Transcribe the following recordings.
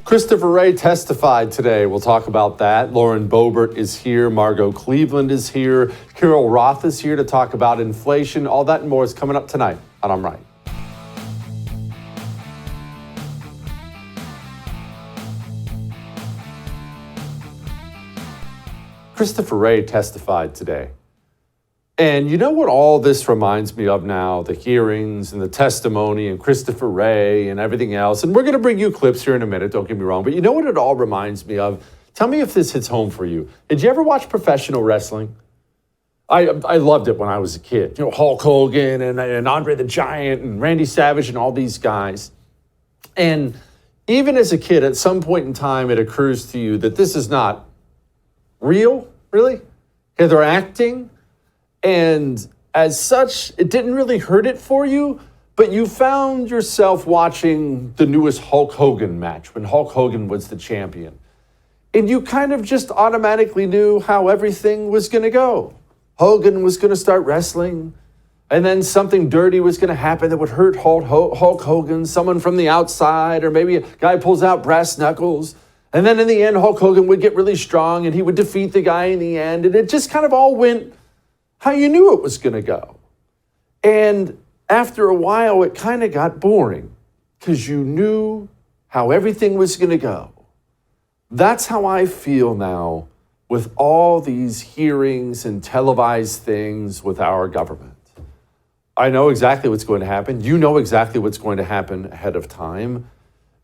Christopher Wray testified today. We'll talk about that. Lauren Boebert is here. Margot Cleveland is here. Carol Roth is here to talk about inflation. All that and more is coming up tonight on I'm Right. Christopher Wray testified today. And you know what all this reminds me of now? The hearings and the testimony and Christopher Wray and everything else. And we're going to bring you clips here in a minute, don't get me wrong. But you know what it all reminds me of? Tell me if this hits home for you. Did you ever watch professional wrestling? I loved it when I was a kid. You know, Hulk Hogan and Andre the Giant and Randy Savage and all these guys. And even as a kid, at some point in time, it occurs to you that this is not real, really? Yeah, they're acting. And as such, it didn't really hurt it for you, but you found yourself watching the newest Hulk Hogan match when Hulk Hogan was the champion. And you kind of just automatically knew how everything was going to go. Hogan was going to start wrestling, and then something dirty was going to happen that would hurt Hulk Hogan, someone from the outside, or maybe a guy pulls out brass knuckles. And then in the end, Hulk Hogan would get really strong, and he would defeat the guy in the end. And it just kind of all went how you knew it was going to go. And after a while, it kind of got boring because you knew how everything was going to go. That's how I feel now with all these hearings and televised things with our government. I know exactly what's going to happen. You know exactly what's going to happen ahead of time.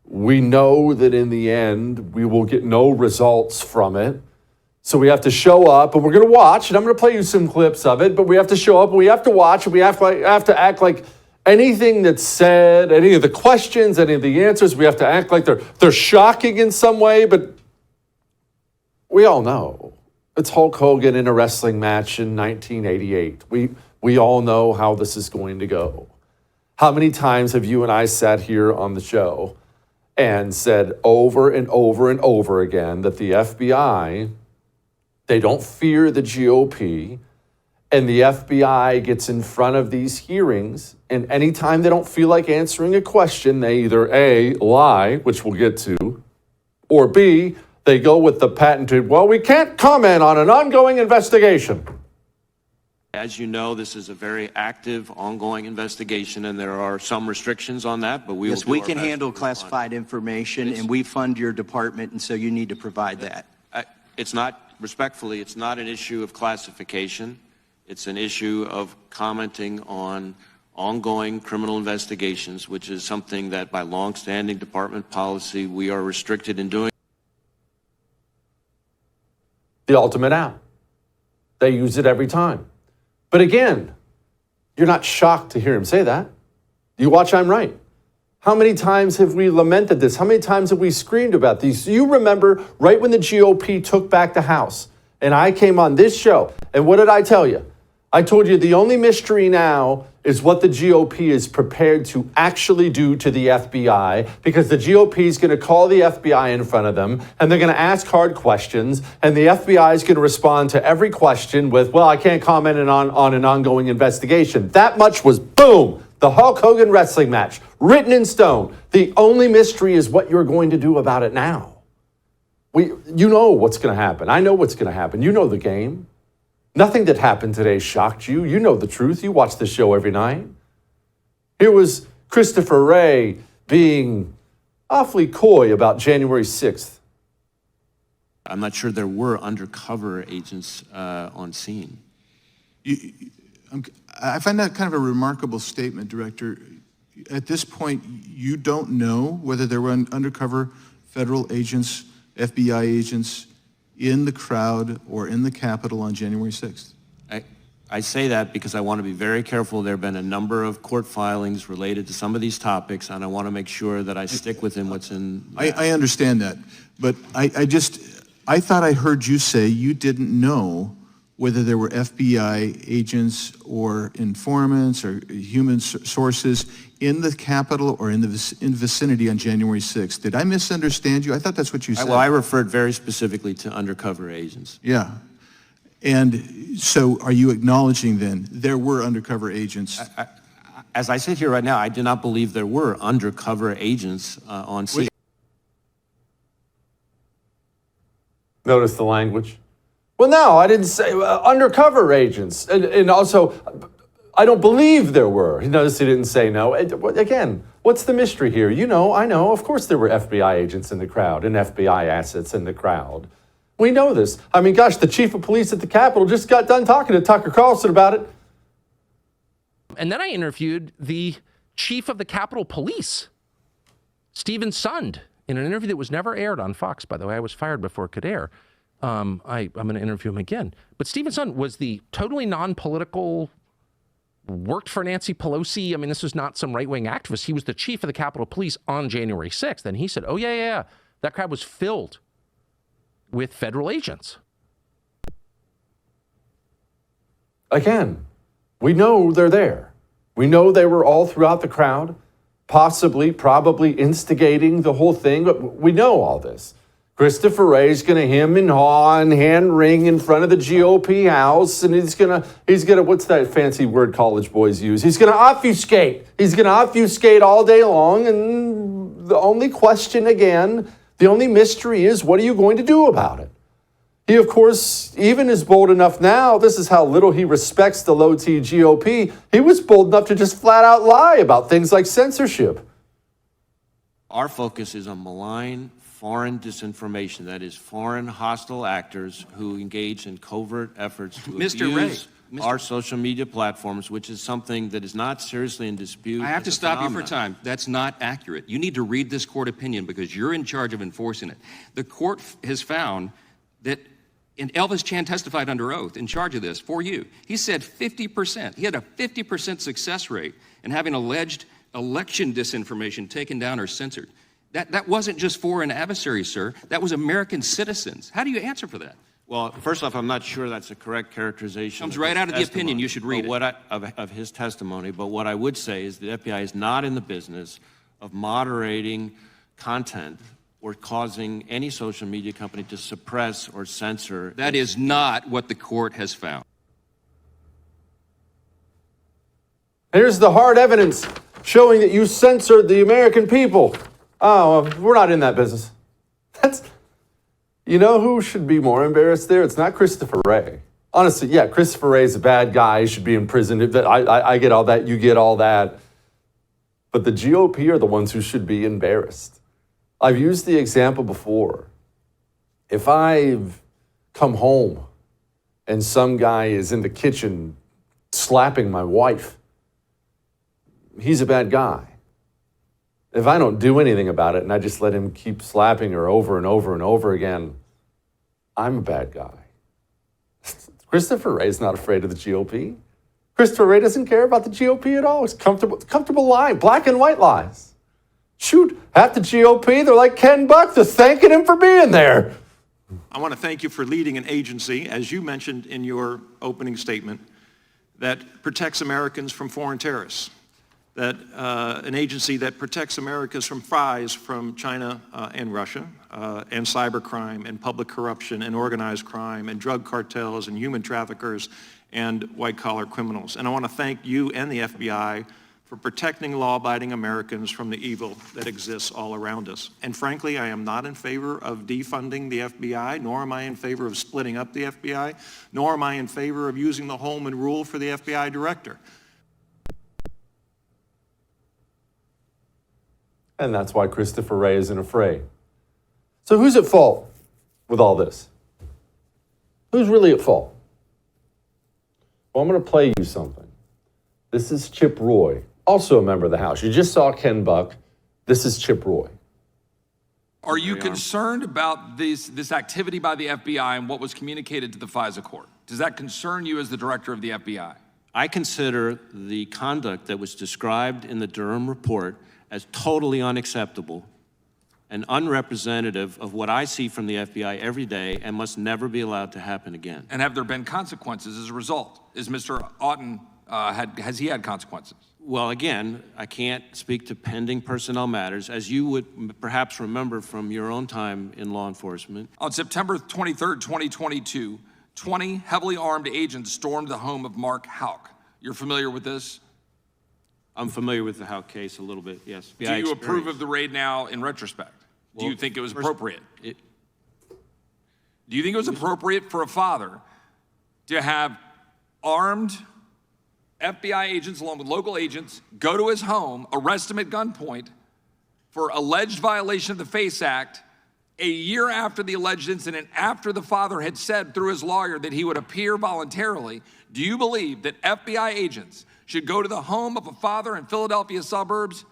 We know that in the end, we will get no results from it. So we have to show up, and we're going to watch, and I'm going to play you some clips of it, but we have to show up, and we have to watch, and we have to act like anything that's said, any of the questions, any of the answers, we have to act like they're shocking in some way, but we all know. It's Hulk Hogan in a wrestling match in 1988. We all know how this is going to go. How many times have you and I sat here on the show and said over and over and over again that the FBI, they don't fear the GOP, and the FBI gets in front of these hearings, and anytime they don't feel like answering a question, they either A, lie, which we'll get to, or B, they go with the patented, well, we can't comment on an ongoing investigation. As you know, this is a very active, ongoing investigation, and there are some restrictions on that, but we can handle classified information, and we fund your department, and so you need to provide that. It's not, respectfully, it's not an issue of classification. It's an issue of commenting on ongoing criminal investigations, which is something that by longstanding department policy we are restricted in doing. The ultimate out. They use it every time. But again, you're not shocked to hear him say that. You watch I'm Right. How many times have we lamented this? How many times have we screamed about these? You remember right when the GOP took back the House, and I came on this show, and what did I tell you? I told you the only mystery now is what the GOP is prepared to actually do to the FBI, because the GOP is going to call the FBI in front of them, and they're going to ask hard questions, and the FBI is going to respond to every question with, well, I can't comment on an ongoing investigation. That much was, boom, the Hulk Hogan wrestling match, written in stone. The only mystery is what you're going to do about it now. You know what's going to happen. I know what's going to happen. You know the game. Nothing that happened today shocked you. You know the truth. You watch the show every night. Here was Christopher Wray being awfully coy about January 6th. I'm not sure there were undercover agents on scene. I find that kind of a remarkable statement, Director. At this point, you don't know whether there were undercover federal agents, FBI agents, in the crowd or in the Capitol on January 6th? I say that because I want to be very careful. There have been a number of court filings related to some of these topics, and I want to make sure that I stick within what's in. I understand that, but I thought I heard you say you didn't know whether there were FBI agents or informants or human sources in the Capitol or in the vicinity on January 6th. Did I misunderstand you? I thought that's what you said. Well, I referred very specifically to undercover agents. Yeah. And so are you acknowledging then there were undercover agents? As I sit here right now, I do not believe there were undercover agents on scene. Notice the language. Well, no, I didn't say undercover agents. And also, I don't believe there were. Notice he didn't say no. Again, what's the mystery here? You know, I know. Of course there were FBI agents in the crowd and FBI assets in the crowd. We know this. I mean, gosh, the chief of police at the Capitol just got done talking to Tucker Carlson about it. And then I interviewed the chief of the Capitol Police, Stephen Sund, in an interview that was never aired on Fox, by the way. I was fired before it could air. I'm going to interview him again. But Stephen Sund was the totally non-political, worked for Nancy Pelosi. I mean, this was not some right-wing activist. He was the chief of the Capitol Police on January 6th. And he said, oh, yeah. That crowd was filled with federal agents. Again, we know they're there. We know they were all throughout the crowd, possibly, probably instigating the whole thing. But we know all this. Christopher Wray's going to hem and haw and hand wring in front of the GOP house, and he's gonna, what's that fancy word college boys use? He's going to obfuscate. He's going to obfuscate all day long, and the only question again, the only mystery is, what are you going to do about it? He, of course, even is bold enough now, this is how little he respects the low-T GOP, he was bold enough to just flat out lie about things like censorship. Our focus is on malign foreign disinformation, that is, foreign hostile actors who engage in covert efforts to abuse our social media platforms, which is something that is not seriously in dispute. I have to stop you for time. That's not accurate. You need to read this court opinion because you're in charge of enforcing it. The court has found that, and Elvis Chan testified under oath in charge of this for you. He said 50%. He had a 50% success rate in having alleged election disinformation taken down or censored. That wasn't just foreign adversaries, sir. That was American citizens. How do you answer for that? Well, first off, I'm not sure that's a correct characterization. Comes right out of the opinion. You should read it. Of his testimony. But what I would say is the FBI is not in the business of moderating content or causing any social media company to suppress or censor. That is not what the court has found. Here's the hard evidence showing that you censored the American people. Oh, well, we're not in that business. You know who should be more embarrassed there? It's not Christopher Wray. Honestly, yeah, Christopher Wray's a bad guy. He should be in prison. I get all that. You get all that. But the GOP are the ones who should be embarrassed. I've used the example before. If I've come home and some guy is in the kitchen slapping my wife, he's a bad guy. If I don't do anything about it and I just let him keep slapping her over and over and over again, I'm a bad guy. Christopher Wray's not afraid of the GOP. Christopher Wray doesn't care about the GOP at all. It's comfortable lying, black and white lies. Shoot, half the GOP, they're like Ken Buck, they're thanking him for being there. I want to thank you for leading an agency, as you mentioned in your opening statement, that protects Americans from foreign terrorists. That an agency that protects Americans from spies from China and Russia, and cybercrime and public corruption and organized crime and drug cartels and human traffickers and white-collar criminals. And I want to thank you and the FBI for protecting law-abiding Americans from the evil that exists all around us. And frankly, I am not in favor of defunding the FBI, nor am I in favor of splitting up the FBI, nor am I in favor of using the Holman Rule for the FBI director. And that's why Christopher Wray isn't afraid. So who's at fault with all this? Who's really at fault? Well, I'm going to play you something. This is Chip Roy, also a member of the House. You just saw Ken Buck. This is Chip Roy. Are you concerned about this activity by the FBI and what was communicated to the FISA court? Does that concern you as the director of the FBI? I consider the conduct that was described in the Durham report as totally unacceptable and unrepresentative of what I see from the FBI every day and must never be allowed to happen again. And have there been consequences as a result? Is Mr. Auten, has he had consequences? Well, again, I can't speak to pending personnel matters. As you would perhaps remember from your own time in law enforcement. On September 23rd, 2022, 20 heavily armed agents stormed the home of Mark Houck. You're familiar with this? I'm familiar with the Houck case a little bit, yes. Do you approve of the raid now in retrospect? Do you think it was appropriate? Do you think it was appropriate for a father to have armed FBI agents along with local agents go to his home, arrest him at gunpoint for alleged violation of the FACE Act a year after the alleged incident, after the father had said through his lawyer that he would appear voluntarily? Do you believe that FBI agents should go to the home of a father in Philadelphia suburbs?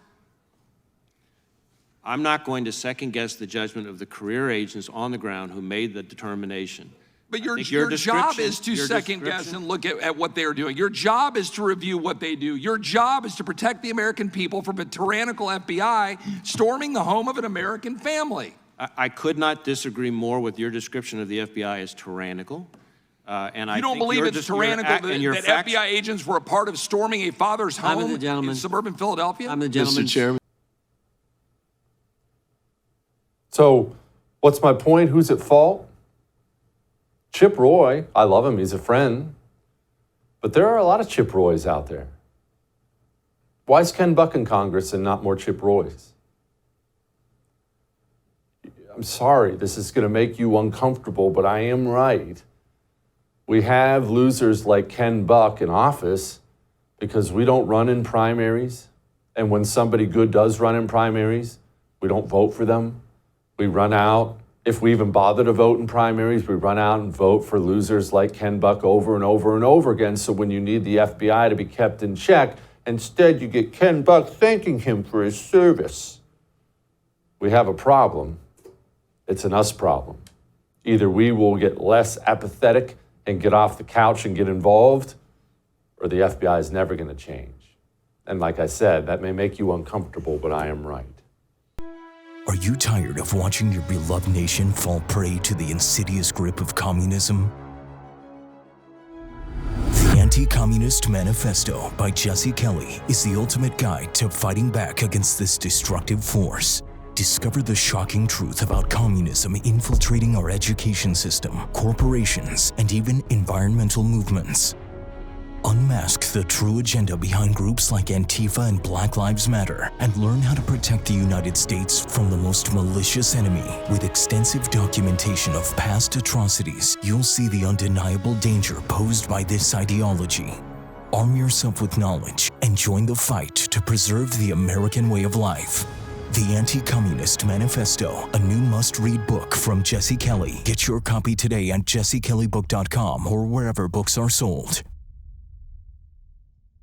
I'm not going to second guess the judgment of the career agents on the ground who made the determination. But your job is to second guess and look at what they're doing. Your job is to review what they do. Your job is to protect the American people from a tyrannical FBI storming the home of an American family. I could not disagree more with your description of the FBI as tyrannical. And you don't believe it's tyrannical that FBI agents were a part of storming a father's home in suburban Philadelphia? I'm the gentleman. Mr. Chairman. So, what's my point? Who's at fault? Chip Roy. I love him. He's a friend. But there are a lot of Chip Roys out there. Why is Ken Buck in Congress and not more Chip Roys? I'm sorry, this is going to make you uncomfortable, but I am right. We have losers like Ken Buck in office because we don't run in primaries. And when somebody good does run in primaries, we don't vote for them. We run out. If we even bother to vote in primaries, we run out and vote for losers like Ken Buck over and over and over again. So when you need the FBI to be kept in check, instead you get Ken Buck thanking him for his service. We have a problem. It's an us problem. Either we will get less apathetic and get off the couch and get involved, or the FBI is never going to change. And like I said, that may make you uncomfortable, but I am right. Are you tired of watching your beloved nation fall prey to the insidious grip of communism? The Anti-Communist Manifesto by Jesse Kelly is the ultimate guide to fighting back against this destructive force. Discover the shocking truth about communism infiltrating our education system, corporations, and even environmental movements. Unmask the true agenda behind groups like Antifa and Black Lives Matter and learn how to protect the United States from the most malicious enemy. With extensive documentation of past atrocities, you'll see the undeniable danger posed by this ideology. Arm yourself with knowledge and join the fight to preserve the American way of life. The Anti-Communist Manifesto, a new must-read book from Jesse Kelly. Get your copy today at jessekellybook.com or wherever books are sold.